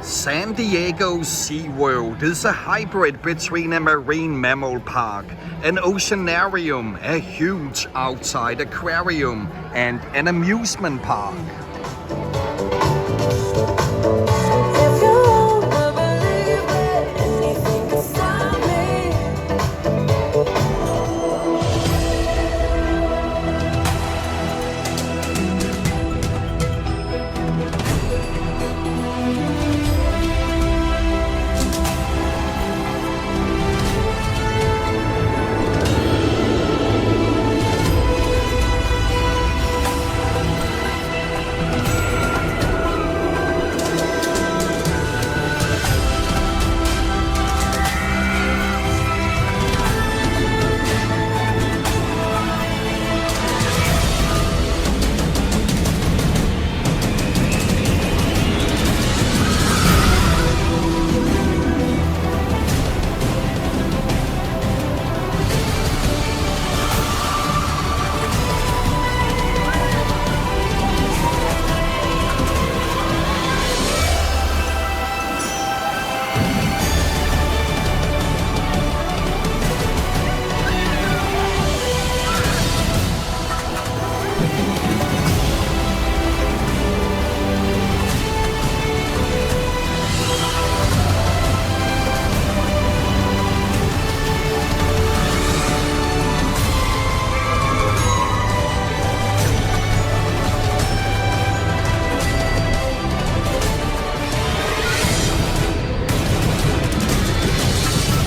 San Diego's SeaWorld is a hybrid between a marine mammal park, an oceanarium, a huge outside aquarium, and an amusement park.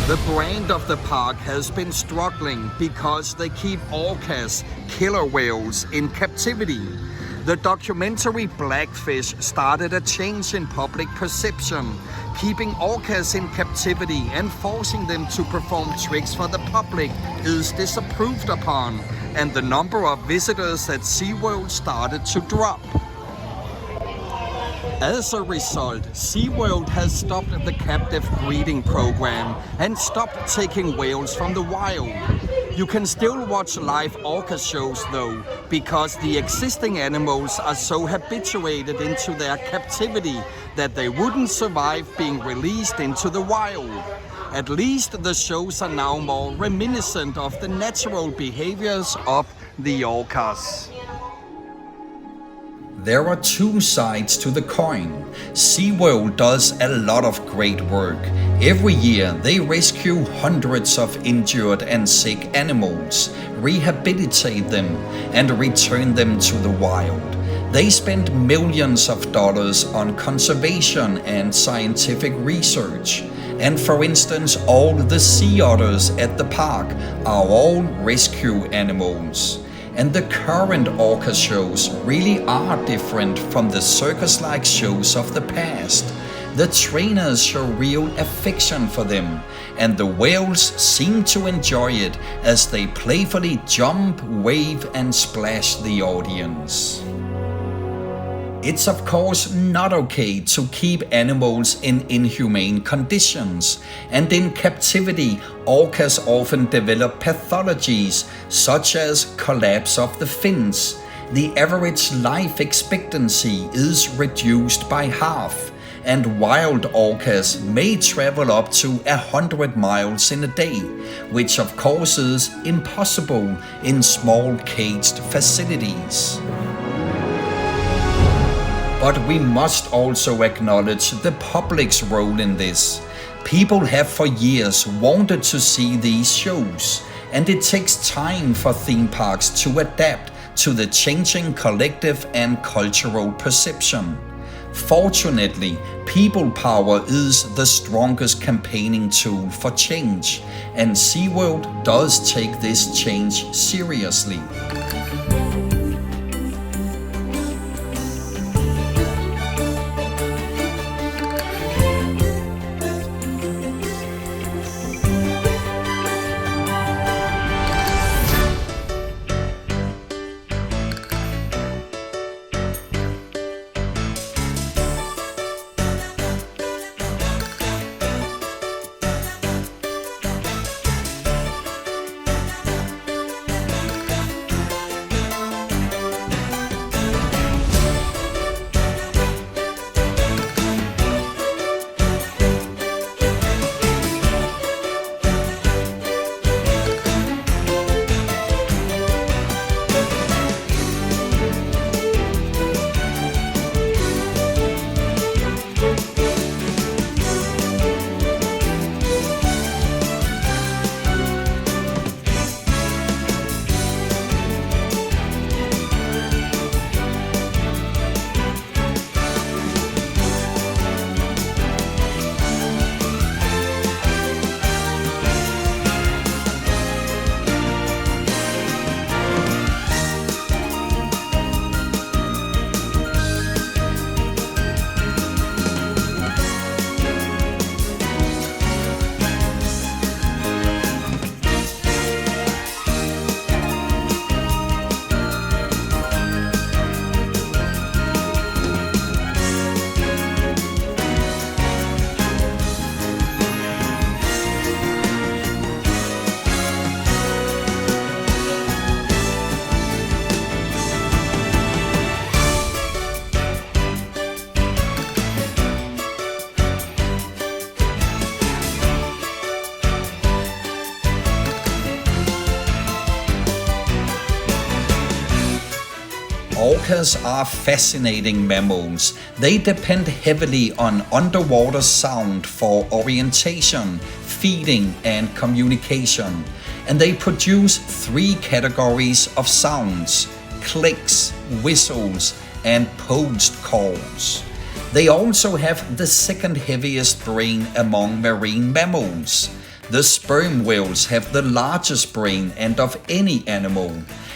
The brand of the park has been struggling because they keep orcas, killer whales, in captivity. The documentary Blackfish started a change in public perception, keeping orcas in captivity and forcing them to perform tricks for the public is disapproved upon, and the number of visitors at SeaWorld started to drop. As a result, SeaWorld has stopped the captive breeding program and stopped taking whales from the wild. You can still watch live orca shows though, because the existing animals are so habituated into their captivity that they wouldn't survive being released into the wild. At least the shows are now more reminiscent of the natural behaviors of the orcas. There are two sides to the coin. SeaWorld does a lot of great work. Every year they rescue hundreds of injured and sick animals, rehabilitate them, and return them to the wild. They spend millions of dollars on conservation and scientific research. And for instance, all the sea otters at the park are all rescue animals. And the current orca shows really are different from the circus-like shows of the past. The trainers show real affection for them, and the whales seem to enjoy it as they playfully jump, wave, and splash the audience. It's of course not okay to keep animals in inhumane conditions, and in captivity orcas often develop pathologies such as collapse of the fins. The average life expectancy is reduced by half, and wild orcas may travel up to 100 miles in a day, which of course is impossible in small caged facilities. But we must also acknowledge the public's role in this. People have for years wanted to see these shows, and it takes time for theme parks to adapt to the changing collective and cultural perception. Fortunately, people power is the strongest campaigning tool for change, and SeaWorld does take this change seriously. Orcas are fascinating mammals. They depend heavily on underwater sound for orientation, feeding, and communication. And they produce 3 categories of sounds: clicks, whistles, and poached calls. They also have the second heaviest brain among marine mammals. The sperm whales have the largest brain and of any animal,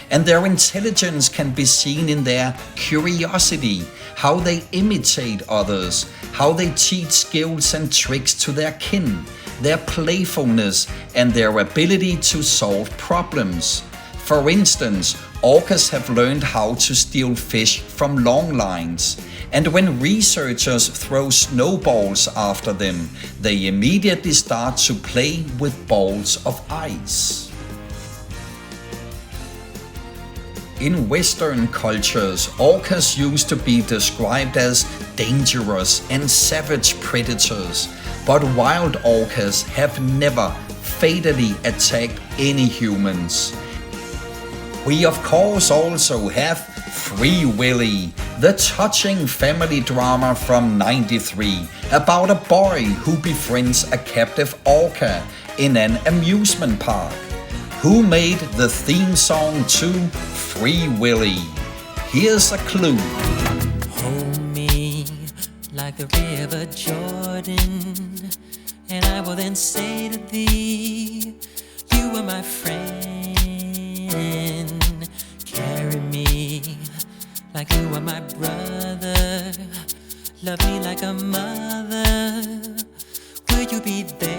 and their intelligence can be seen in their curiosity, how they imitate others, how they teach skills and tricks to their kin, their playfulness, and their ability to solve problems. For instance, orcas have learned how to steal fish from long lines, and when researchers throw snowballs after them, they immediately start to play with balls of ice. In Western cultures, orcas used to be described as dangerous and savage predators, but wild orcas have never fatally attacked any humans. We of course also have Free Willy, the touching family drama from '93 about a boy who befriends a captive orca in an amusement park. Who made the theme song to Free Willy? Here's a clue. Hold me like the river Jordan, and I will then say to thee, you are my friend. Carry me like you are my brother. Love me like a mother. Will you be there